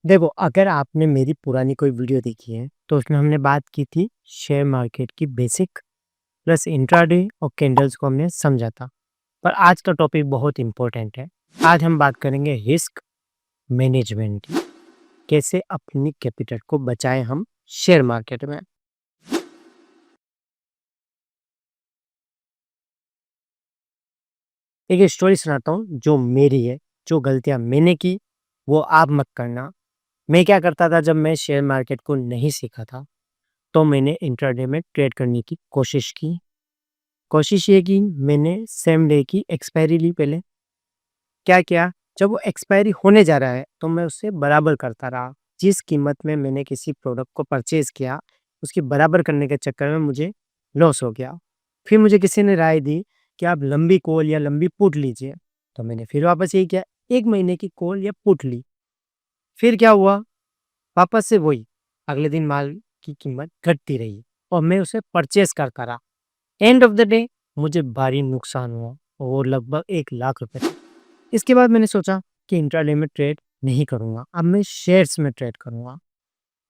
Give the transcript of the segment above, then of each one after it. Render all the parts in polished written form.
देखो, अगर आपने मेरी पुरानी कोई वीडियो देखी है, तो उसमें हमने बात की थी शेयर मार्केट की बेसिक प्लस इंट्राडे और कैंडल्स को हमने समझा था। पर आज का टॉपिक बहुत इम्पोर्टेंट है। आज हम बात करेंगे रिस्क मैनेजमेंट की। कैसे अपनी कैपिटल को बचाएं हम शेयर मार्केट में। एक स्टोरी सुनाता हूँ जो मेरी है, जो गलतियाँ मैंने की वो आप मत करना। मैं क्या करता था जब मैं शेयर मार्केट को नहीं सीखा था, तो मैंने इंट्राडे में ट्रेड करने की कोशिश की। कोशिश ये की मैंने सेम डे की एक्सपायरी ली पहले। क्या किया, जब वो एक्सपायरी होने जा रहा है तो मैं उससे बराबर करता रहा। जिस कीमत में मैंने किसी प्रोडक्ट को परचेज़ किया, उसकी बराबर करने के चक्कर में मुझे लॉस हो गया। फिर मुझे किसी ने राय दी कि आप लंबी कॉल या लंबी पुट लीजिए, तो मैंने फिर वापस यही किया, 1 महीने की कॉल या पुट ली। फिर क्या हुआ, वापस से वही, अगले दिन माल की कीमत घटती रही और मैं उसे परचेज़ करता रहा। एंड ऑफ द डे मुझे भारी नुकसान हुआ, और लगभग 1 लाख रुपए का। इसके बाद मैंने सोचा कि इंट्राडे में ट्रेड नहीं करूँगा, अब मैं शेयर्स में ट्रेड करूँगा।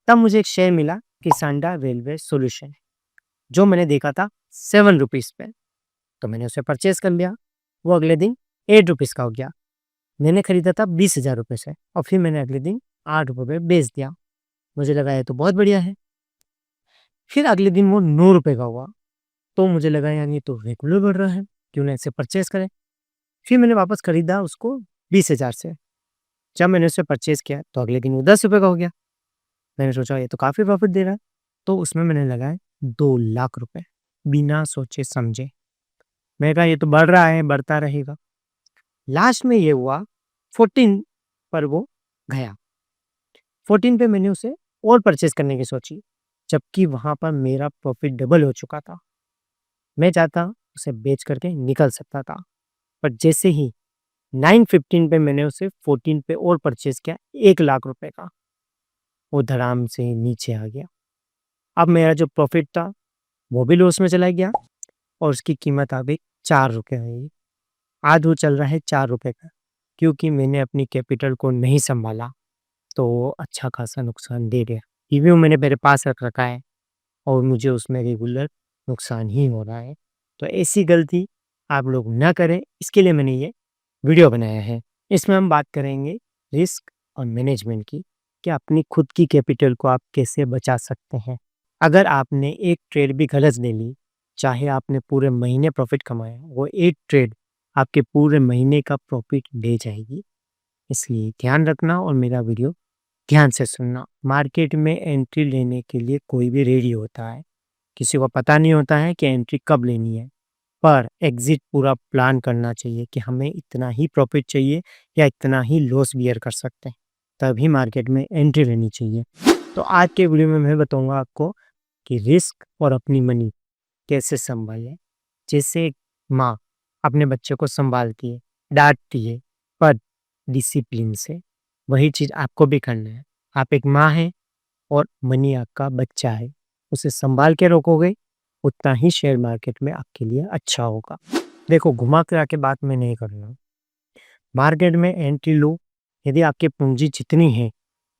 तब मुझे एक शेयर मिला, किसानडा रेलवे सॉल्यूशन, जो मैंने देखा था 7 रुपीज़ पे, तो मैंने उसे परचेज़ कर लिया। वो अगले दिन 8 रुपीज़ का हो गया। मैंने खरीदा था 20,000 रुपए से, और फिर मैंने अगले दिन 8 रुपए पे बेच दिया। मुझे लगा ये तो बहुत बढ़िया है। फिर अगले दिन वो 9 रुपए का हुआ, तो मुझे लगा यार ये तो रेगुलर बढ़ रहा है, क्यों ना इसे परचेज़ करें। फिर मैंने वापस खरीदा उसको 20,000 से। जब मैंने उसे परचेज़ किया तो अगले दिन वो 10 रुपए का हो गया। मैंने सोचा ये तो काफ़ी प्रॉफ़िट दे रहा है, तो उसमें मैंने लगाए 2 लाख रुपए, बिना सोचे-समझे। मैंने कहा ये तो बढ़ रहा है, बढ़ता रहेगा। लास्ट में ये हुआ 14 पर वो गया। 14 पे मैंने उसे और परचेज़ करने की सोची, जबकि वहाँ पर मेरा प्रॉफ़िट डबल हो चुका था। मैं चाहता उसे बेच कर के निकल सकता था, पर जैसे ही 9:15 पे मैंने उसे 14 पे और परचेज़ किया 1 लाख रुपए का, वो धड़ाम से नीचे आ गया। अब मेरा जो प्रॉफ़िट था, वो भी लॉस में चला गया, और उसकी कीमत आ गई 4 रुपए में। आज वो चल रहा है 4 रुपए का, क्योंकि मैंने अपनी कैपिटल को नहीं सँभाला, तो वो अच्छा खासा नुकसान दे गया। इवन मैंने मेरे पास रख रखा है, और मुझे उसमें रेगुलर नुकसान ही हो रहा है। तो ऐसी गलती आप लोग ना करें, इसके लिए मैंने ये वीडियो बनाया है। इसमें हम बात करेंगे रिस्क और मैनेजमेंट की, कि अपनी खुद की कैपिटल को आप कैसे बचा सकते हैं। अगर आपने एक ट्रेड भी गलत ले ली, चाहे आपने पूरे महीने प्रॉफिट कमाया, वो एक ट्रेड आपके पूरे महीने का प्रॉफिट ले जाएगी। इसलिए ध्यान रखना और मेरा वीडियो ध्यान से सुनना। मार्केट में एंट्री लेने के लिए कोई भी रेडी होता है, किसी को पता नहीं होता है कि एंट्री कब लेनी है, पर एग्ज़िट पूरा प्लान करना चाहिए कि हमें इतना ही प्रॉफ़िट चाहिए या इतना ही लॉस बियर कर सकते हैं, तभी मार्केट में एंट्री लेनी चाहिए। तो आज के वीडियो में मैं बताऊँगा आपको कि रिस्क और अपनी मनी कैसे सँभालें। जैसे एक माँ अपने बच्चे को सँभालती है, डाँटती है, पर डिसिप्लिन से, वही चीज़ आपको भी करना है। आप एक माँ हैं और मनी आपका बच्चा है, उसे सँभाल के रखोगे, उतना ही शेयर मार्केट में आपके लिए अच्छा होगा। देखो, घुमा-फिरा के बात मैं नहीं कर रहा हूँ। मार्केट में एंट्री लो, यदि आपकी पूँजी जितनी है,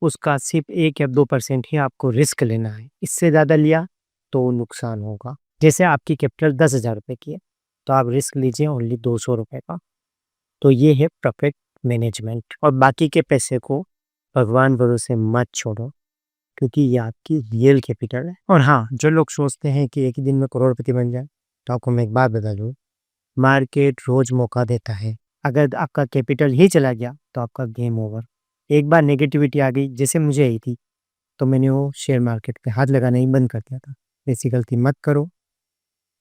उसका सिर्फ़ 1 या 2% ही आपको रिस्क लेना है। इससे ज़्यादा लिया तो नुकसान होगा। जैसे आपकी कैपिटल 10,000 रुपए की है, तो आप रिस्क लीजिए ओनली 200 रुपए का। तो ये है परफेक्ट मैनेजमेंट, और बाकी के पैसे को भगवान भरोसे मत छोड़ो, क्योंकि ये आपकी रियल कैपिटल है। और हाँ, जो लोग सोचते हैं कि एक ही दिन में करोड़पति बन जाए, तो आपको मैं एक बात बता दूँ, मार्केट रोज़ मौका देता है। अगर आपका कैपिटल ही चला गया, तो आपका गेम ओवर। एक बार नेगेटिविटी आ गई, जैसे मुझे आई थी, तो मैंने वो शेयर मार्केट पे हाथ लगाना ही बंद कर दिया था। ऐसी गलती मत करो,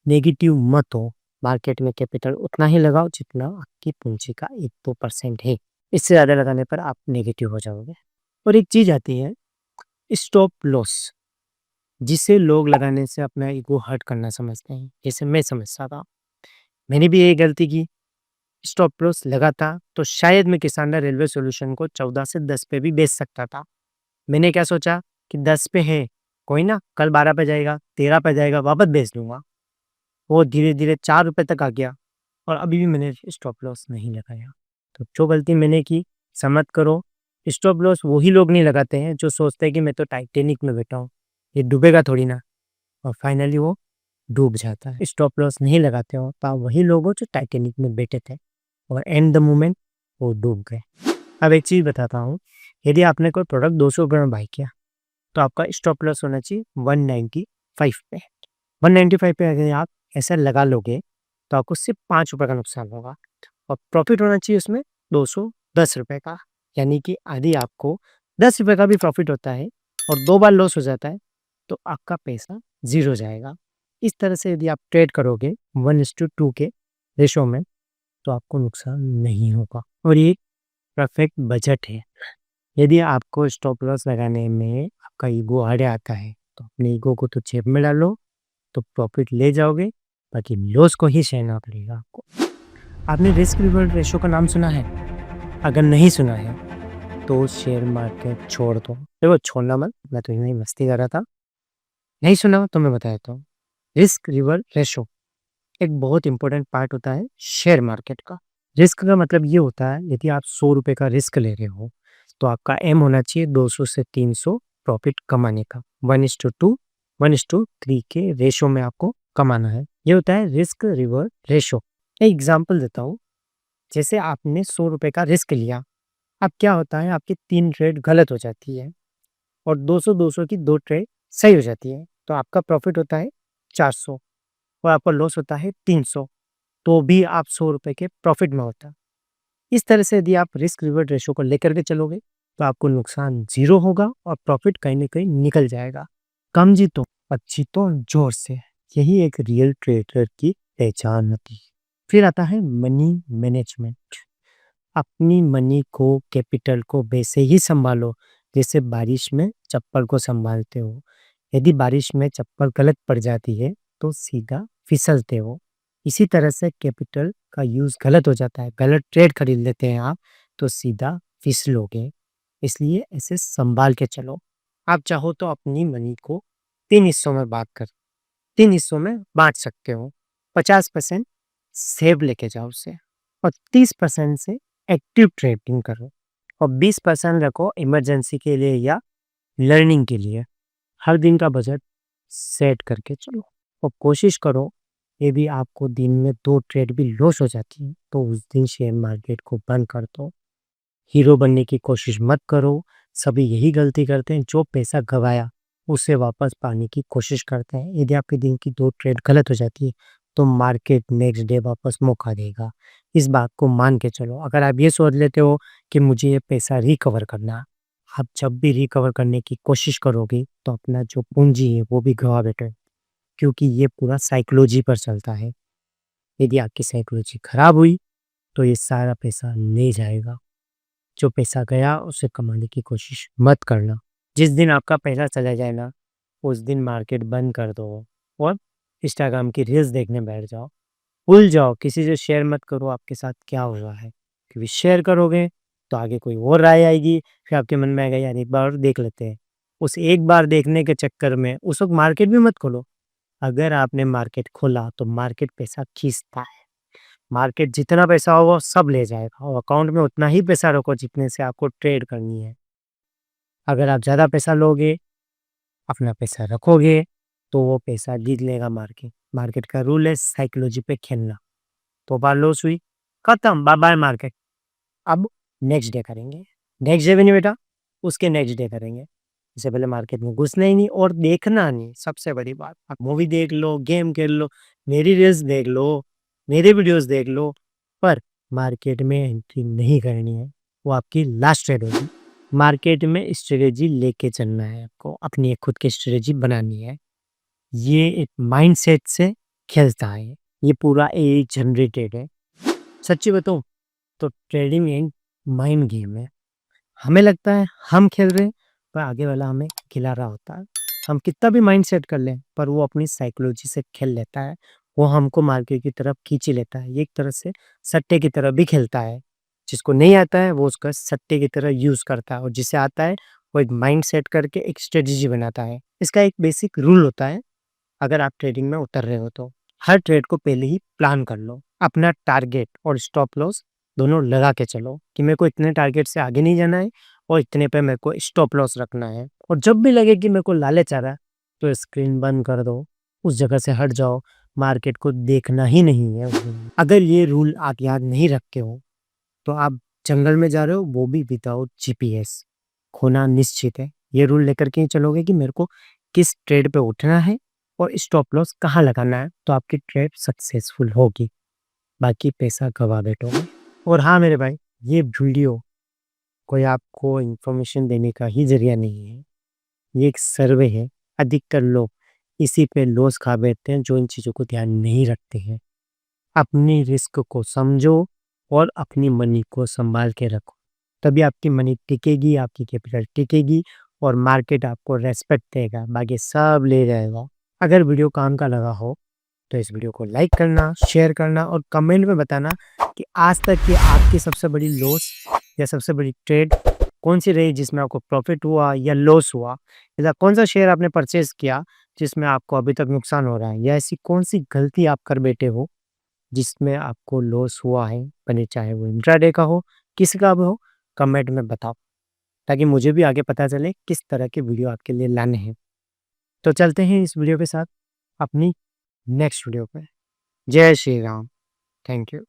नेगेटिव मत हो। मार्केट में कैपिटल उतना ही लगाओ जितना आपकी पूँजी का 1-2% है। इससे ज़्यादा लगाने पर आप नेगेटिव हो जाओगे। और एक चीज़ आती है स्टॉप लॉस, जिसे लोग लगाने से अपना ईगो हर्ट करना समझते हैं, जैसे मैं समझता था। मैंने भी यही गलती की, स्टॉप लॉस लगाता तो शायद मैं किसानडा रेलवे सॉल्यूशन को 14 से 10 पे भी बेच सकता था। मैंने क्या सोचा कि 10 पे है, कोई ना, कल 12 पे जाएगा, 13 पे जाएगा, वापस बेच दूँगा। वो धीरे-धीरे 4 रुपए तक आ गया, और अभी भी मैंने स्टॉप लॉस नहीं लगाया। तो जो गलती मैंने की, ऐसा मत करो। स्टॉप लॉस वही लोग नहीं लगाते हैं जो सोचते हैं कि मैं तो टाइटैनिक में बैठा हूँ, ये डूबेगा थोड़ी ना, और फाइनली वो डूब जाता है। स्टॉप लॉस नहीं लगाते हो तो आप वही लोग हो जो टाइटैनिक में बैठे थे और एंड द मोमेंट वो डूब गए। अब एक चीज़ बताता हूँ, यदि आपने कोई प्रोडक्ट 200 रुपये में बाई किया तो आपका स्टॉप लॉस होना चाहिए 195 पे। 195 पे अगर आप ऐसा लगा लोगे तो आपको सिर्फ 5 रुपये का नुकसान होगा और प्रॉफिट होना चाहिए उसमें 210 रुपये का, यानी कि आदि आपको 10 रुपये का भी प्रॉफिट होता है और 2 बार लॉस हो जाता है तो आपका पैसा ज़ीरो जाएगा। इस तरह से यदि आप ट्रेड करोगे 1:2 के रेशो में तो आपको नुकसान नहीं होगा और ये परफेक्ट बजट है। यदि आपको स्टॉप लॉस लगाने में आपका ईगो आड़े आता है तो अपने ईगो को तो जेब में डालो, तो प्रॉफिट ले जाओगे, बाकी लॉस को ही सहना पड़ेगा आपको। आपने रिस्क रिवॉर्ड रेशो का नाम सुना है? अगर नहीं सुना है तो शेयर मार्केट छोड़ दो। देखो छोड़ना मत, मैं तो यूँ ही मस्ती कर रहा था। नहीं सुना तो मैं बता देता हूँ। रिस्क रिवॉर्ड रेशो एक बहुत इंपॉर्टेंट पार्ट होता है शेयर मार्केट का। रिस्क का मतलब ये होता है, यदि आप 100 रुपये का रिस्क ले रहे हो तो आपका एम होना चाहिए 200 से 300 प्रॉफिट कमाने का। 1:2 1:3 के रेशो में आपको कमाना है। ये होता है रिस्क रिवॉर्ड रेशो। एक एग्जांपल देता हूँ, जैसे आपने 100 रुपये का रिस्क लिया, अब क्या होता है आपकी 3 ट्रेड गलत हो जाती है और 200-200 की 2 ट्रेड सही हो जाती है, तो आपका प्रॉफिट होता है 400 और आपका लॉस होता है 300, तो भी आप 100 रुपये के प्रॉफिट में होता है। इस तरह से यदि आप रिस्क रिवॉर्ड रेशो को लेकर के चलोगे तो आपको नुकसान ज़ीरो होगा और प्रॉफिट कहीं न कहीं निकल जाएगा। कम जीतो और जीतो जोर से, यही एक रियल ट्रेडर की पहचान होती है। फिर आता है मनी मैनेजमेंट। अपनी मनी को, कैपिटल को वैसे ही सँभालो जैसे बारिश में चप्पल को सँभालते हो। यदि बारिश में चप्पल गलत पड़ जाती है तो सीधा फिसलते हो। इसी तरह से कैपिटल का यूज़ गलत हो जाता है, गलत ट्रेड खरीद लेते हैं आप तो सीधा फिसलोगे। इसलिए ऐसे सँभाल के चलो। आप चाहो तो अपनी मनी को 3 हिस्सों में 3 हिस्सों में बाँट सकते हो। 50% सेव लेके जाओ उसे और 30% से एक्टिव ट्रेडिंग करो और 20% रखो इमरजेंसी के लिए या लर्निंग के लिए। हर दिन का बजट सेट करके चलो और कोशिश करो, यदि आपको दिन में 2 ट्रेड भी लॉस हो जाती है तो उस दिन शेयर मार्केट को बंद कर दो। हीरो बनने की कोशिश मत करो। सभी यही गलती करते हैं, जो पैसा गँवाया उसे वापस पाने की कोशिश करते हैं। यदि आपके दिन की 2 ट्रेड गलत हो जाती है तो मार्केट नेक्स्ट डे वापस मौका देगा। इस बात को मान के चलो। अगर आप ये सोच लेते हो कि मुझे ये पैसा रिकवर करना है, आप जब भी रिकवर करने की कोशिश करोगे तो अपना जो पूँजी है वो भी गँवा बैठोगे, क्योंकि ये पूरा साइकोलॉजी पर चलता है। यदि आपकी साइकोलॉजी खराब हुई तो ये सारा पैसा ले जाएगा। जो पैसा गया उसे कमाने की कोशिश मत करना। जिस दिन आपका पैसा चला जाए ना, उस दिन मार्केट बंद कर दो और इंस्टाग्राम की रील्स देखने बैठ जाओ। भूल जाओ, किसी से शेयर मत करो आपके साथ क्या हो रहा है, क्योंकि शेयर करोगे तो आगे कोई और राय आएगी, फिर आपके मन में आएगा यार एक बार और देख लेते हैं। उस एक बार देखने के चक्कर में उस वक़्त मार्केट भी मत खोलो। अगर आपने मार्केट खोला तो मार्केट पैसा खींचता है। मार्केट जितना पैसा होगा वो सब ले जाएगा और अकाउंट में उतना ही पैसा रखो जितने से आपको ट्रेड करनी है। अगर आप ज़्यादा पैसा लोगे, अपना पैसा रखोगे, तो वो पैसा गिन लेगा मार्केट। मार्केट का रूल है साइकोलॉजी पे खेलना। तो बार लॉस हुई, खत्म, बाय बाय मार्केट। अब नेक्स्ट डे करेंगे। नेक्स्ट डे भी नहीं बेटा, उसके नेक्स्ट डे करेंगे। इससे पहले मार्केट में घुसना ही नहीं और देखना नहीं, सबसे बड़ी बात। आप मूवी देख लो, गेम खेल लो, मेरी रील्स देख लो, मेरे वीडियोज़ देख लो, पर मार्केट में एंट्री नहीं करनी है। वो आपकी लास्ट ट्रेड होगी। मार्केट में स्ट्रेटेजी लेके चलना है आपको, अपनी एक खुद की स्ट्रेटेजी बनानी है। ये एक माइंडसेट से खेलता है। ये पूरा एआई जनरेटेड है। सच्ची बताऊँ तो ट्रेडिंग एक माइंड गेम है। हमें लगता है हम खेल रहे हैं, पर आगे वाला हमें खिला रहा होता है। हम कितना भी माइंड सेट कर लें, पर वो अपनी साइकोलॉजी से खेल लेता है। वो हमको मार्केट की तरफ खींच ही लेता है। ये एक तरह से सट्टे की तरह भी खेलता है। जिसको नहीं आता है वो उसका सट्टे की तरह यूज़ करता है और जिसे आता है वो एक माइंड सेट करके एक स्ट्रेटजी बनाता है। इसका एक बेसिक रूल होता है, अगर आप ट्रेडिंग में उतर रहे हो तो हर ट्रेड को पहले ही प्लान कर लो। अपना टारगेट और स्टॉप लॉस दोनों लगा के चलो कि मेरे को इतने टारगेट से आगे नहीं जाना है और इतने पे मेरे को स्टॉप लॉस रखना है। और जब भी लगे कि मेरे को लालच आ रहा है, तो स्क्रीन बंद कर दो, उस जगह से हट जाओ, मार्केट को देखना ही नहीं है उस दिन। अगर ये रूल आप याद नहीं रखते हो, तो आप जंगल में जा रहे हो, वो भी विदाउट जीपीएस, खोना निश्चित है। ये रूल लेकर के ही चलोगे कि मेरे को किस ट्रेड पे उठना है और स्टॉप लॉस कहाँ लगाना है, तो आपकी ट्रेड सक्सेसफुल होगी, बाकी पैसा गँवा बैठोगे। और हाँ मेरे भाई, ये वीडियो कोई आपको इन्फॉर्मेशन देने का ही ज़रिया नहीं है। ये एक सर्वे है, अधिकतर लोग इसी पे लॉस खा बैठते हैं जो इन चीज़ों को ध्यान नहीं रखते हैं। अपनी रिस्क को समझो और अपनी मनी को सँभाल के रखो, तभी आपकी मनी टिकेगी, आपकी कैपिटल टिकेगी और मार्केट आपको रिस्पेक्ट देगा, बाकी सब ले जाएगा। अगर वीडियो काम का लगा हो, तो इस वीडियो को लाइक करना, शेयर करना और कमेंट में बताना कि आज तक की आपकी सबसे बड़ी लॉस या सबसे बड़ी ट्रेड कौन-सी रही जिसमें आपको प्रॉफ़िट हुआ या लॉस हुआ? या कौन-सा शेयर आपने परचेज़ किया जिसमें आपको अभी तक नुकसान हो रहा है? या ऐसी कौन-सी गलती आप कर बैठे हो जिसमें आपको लॉस हुआ है? भले चाहे वो इंट्राडे का हो, किसी का भी हो, कमेंट में बताओ, ताकि मुझे भी आगे पता चले किस तरह के वीडियो आपके लिए लाने हैं। तो चलते हैं इस वीडियो के साथ अपनी नेक्स्ट वीडियो पे। जय श्री राम। Thank you.